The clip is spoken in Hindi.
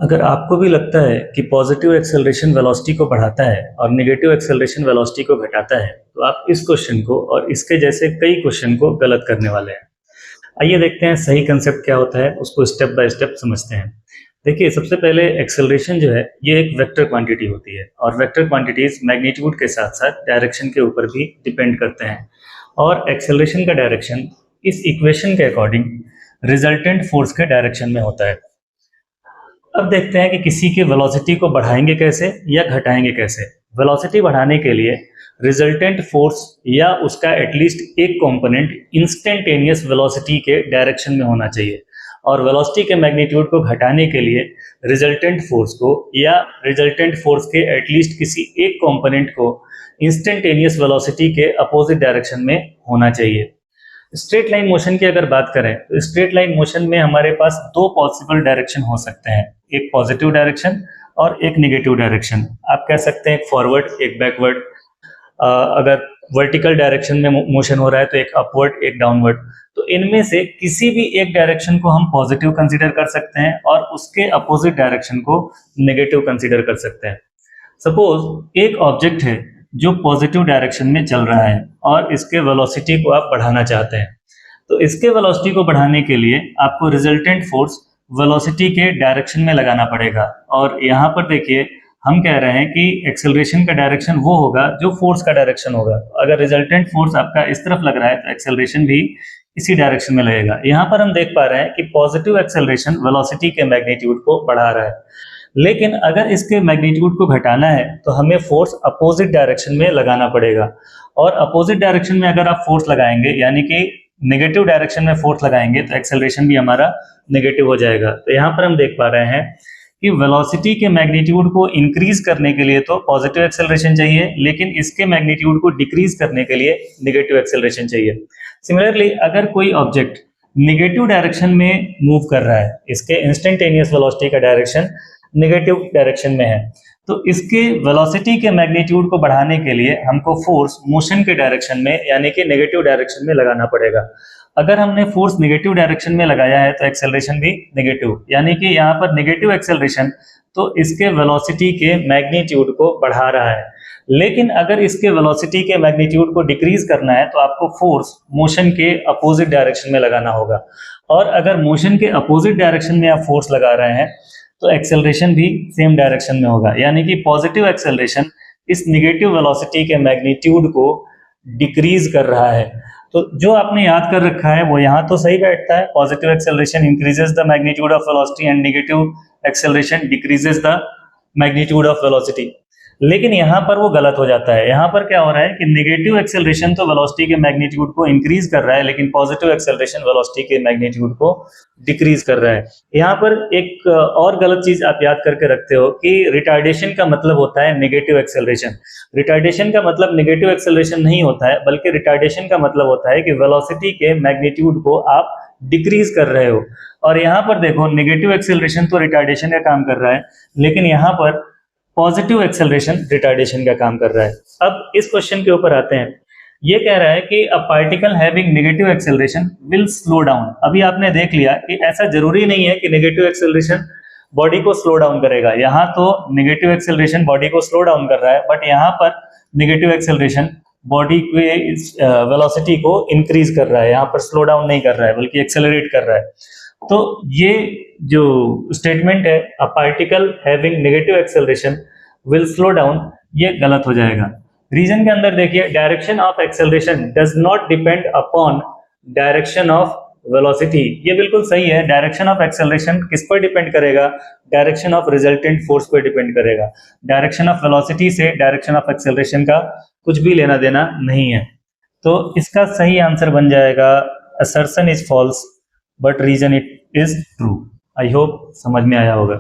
अगर आपको भी लगता है कि पॉजिटिव एक्सेलरेशन वेलोसिटी को बढ़ाता है और नेगेटिव एक्सेलरेशन वेलोसिटी को घटाता है, तो आप इस क्वेश्चन को और इसके जैसे कई क्वेश्चन को गलत करने वाले हैं। आइए देखते हैं सही कंसेप्ट क्या होता है, उसको स्टेप बाय स्टेप समझते हैं। देखिए, सबसे पहले एक्सेलरेशन जो है ये एक वेक्टर क्वांटिटी होती है और वेक्टर क्वांटिटीज मैग्नीट्यूड के साथ साथ डायरेक्शन के ऊपर भी डिपेंड करते हैं और एक्सेलरेशन का डायरेक्शन इस इक्वेशन के अकॉर्डिंग रिजल्टेंट फोर्स के डायरेक्शन में होता है। अब देखते हैं कि किसी के वेलोसिटी को बढ़ाएंगे कैसे या घटाएंगे कैसे। वेलोसिटी बढ़ाने के लिए रिजल्टेंट फोर्स या उसका एटलीस्ट एक कंपोनेंट इंस्टेंटेनियस वेलोसिटी के डायरेक्शन में होना चाहिए और वेलोसिटी के मैग्नीट्यूड को घटाने के लिए रिजल्टेंट फोर्स को या रिजल्टेंट फोर्स के एटलीस्ट किसी एक कंपोनेंट को इंस्टेंटेनियस वेलोसिटी के अपोजिट डायरेक्शन में होना चाहिए। स्ट्रेट लाइन मोशन की अगर बात करें तो स्ट्रेट लाइन मोशन में हमारे पास दो पॉसिबल डायरेक्शन हो सकते हैं, एक पॉजिटिव डायरेक्शन और एक नेगेटिव डायरेक्शन। आप कह सकते हैं एक फॉरवर्ड एक बैकवर्ड। अगर वर्टिकल डायरेक्शन में मोशन हो रहा है तो एक अपवर्ड एक डाउनवर्ड। तो इनमें से किसी भी एक डायरेक्शन को हम पॉजिटिव कंसीडर कर सकते हैं और उसके अपोजिट डायरेक्शन को नेगेटिव कंसीडर कर सकते हैं। सपोज एक ऑब्जेक्ट है जो पॉजिटिव डायरेक्शन में चल रहा है और इसके वेलोसिटी को आप बढ़ाना चाहते हैं, तो इसके वेलोसिटी को बढ़ाने के लिए आपको रिजल्टेंट फोर्स वेलोसिटी के डायरेक्शन में लगाना पड़ेगा। और यहाँ पर देखिए, हम कह रहे हैं कि एक्सेलरेशन का डायरेक्शन वो होगा जो फोर्स का डायरेक्शन होगा। अगर रिजल्टेंट फोर्स आपका इस तरफ लग रहा है तो एक्सेलरेशन भी इसी डायरेक्शन में लगेगा। यहाँ पर हम देख पा रहे हैं कि पॉजिटिव एक्सेलरेशन वेलोसिटी के मैग्नीट्यूड को बढ़ा रहा है, लेकिन अगर इसके मैग्नीट्यूड को घटाना है तो हमें फोर्स अपोजिट डायरेक्शन में लगाना पड़ेगा। और अपोजिट डायरेक्शन में अगर आप फोर्स लगाएंगे, यानी कि नेगेटिव डायरेक्शन में फोर्स लगाएंगे, तो एक्सेलरेशन भी हमारा नेगेटिव हो जाएगा। तो यहाँ पर हम देख पा रहे हैं कि वेलोसिटी के मैग्नीट्यूड को इंक्रीज करने के लिए तो पॉजिटिव एक्सेलरेशन चाहिए, लेकिन इसके मैग्नीट्यूड को डिक्रीज करने के लिए नेगेटिव एक्सेलरेशन चाहिए। सिमिलरली, अगर कोई ऑब्जेक्ट नेगेटिव डायरेक्शन में मूव कर रहा है, इसके इंस्टेंटेनियस वेलोसिटी का डायरेक्शन नेगेटिव डायरेक्शन में है, तो इसके वेलोसिटी के मैग्नीट्यूड को बढ़ाने के लिए हमको फोर्स मोशन के डायरेक्शन में यानी कि नेगेटिव डायरेक्शन में लगाना पड़ेगा। अगर हमने फोर्स नेगेटिव डायरेक्शन में लगाया है तो एक्सेलरेशन भी नेगेटिव, यानी कि यहाँ पर नेगेटिव एक्सेलरेशन तो इसके वेलोसिटी के मैग्नीट्यूड को बढ़ा रहा है। लेकिन अगर इसके वेलोसिटी के मैग्नीट्यूड को डिक्रीज करना है तो आपको फोर्स मोशन के अपोजिट डायरेक्शन में लगाना होगा। और अगर मोशन के अपोजिट डायरेक्शन में आप फोर्स लगा रहे हैं तो एक्सेलरेशन भी सेम डायरेक्शन में होगा, यानी कि पॉजिटिव एक्सेलरेशन इस नेगेटिव वेलोसिटी के मैग्नीट्यूड को डिक्रीज कर रहा है। तो जो आपने याद कर रखा है वो यहाँ तो सही बैठता है, positive acceleration increases the magnitude of velocity and negative acceleration decreases the magnitude of velocity. लेकिन यहाँ पर वो गलत हो जाता है। यहाँ पर क्या हो रहा है कि नेगेटिव एक्सेलरेशन तो वेलोसिटी के मैग्नीट्यूड को इंक्रीज कर रहा है, लेकिन पॉजिटिव एक्सेलरेशन वेलोसिटी के मैग्नीट्यूड को डिक्रीज कर रहा है। यहाँ पर एक और गलत चीज आप याद करके रखते हो कि रिटार्डेशन का मतलब होता है नेगेटिव एक्सेलरेशन। रिटार्डेशन का मतलब नेगेटिव एक्सेलरेशन नहीं होता है, बल्कि रिटार्डेशन का मतलब होता है कि वेलोसिटी के मैग्नीट्यूड को आप डिक्रीज कर रहे हो। और यहाँ पर देखो, नेगेटिव एक्सेलरेशन तो रिटार्डेशन का काम कर रहा है, लेकिन यहाँ पर पॉजिटिव एक्सेलरेशन रिटार्डेशन का काम कर रहा है। अब इस क्वेश्चन के ऊपर आते हैं। ये कह रहा है कि a particle having negative acceleration will slow down. अभी आपने देख लिया कि ऐसा जरूरी नहीं है कि नेगेटिव एक्सेलरेशन बॉडी को स्लो डाउन करेगा। यहाँ तो नेगेटिव एक्सेलरेशन बॉडी को स्लो डाउन कर रहा है, बट यहाँ पर नेगेटिव एक्सेलरेशन बॉडी के वेलोसिटी को इंक्रीज कर रहा है। यहाँ पर स्लो डाउन नहीं कर रहा है बल्कि एक्सेलरेट कर रहा है। तो ये जो स्टेटमेंट है, a particle having negative acceleration will slow down, ये गलत हो जाएगा। रीजन के अंदर देखिए, direction of acceleration does not depend upon direction of velocity. ये बिल्कुल सही है। डायरेक्शन ऑफ एक्सेलरेशन किस पर डिपेंड करेगा? डायरेक्शन ऑफ रिजल्टेंट फोर्स पर डिपेंड करेगा। डायरेक्शन ऑफ वेलोसिटी से डायरेक्शन ऑफ एक्सेलरेशन का कुछ भी लेना देना नहीं है। तो इसका सही आंसर बन जाएगा assertion is false but reason it is true. I hope समझ में आया होगा।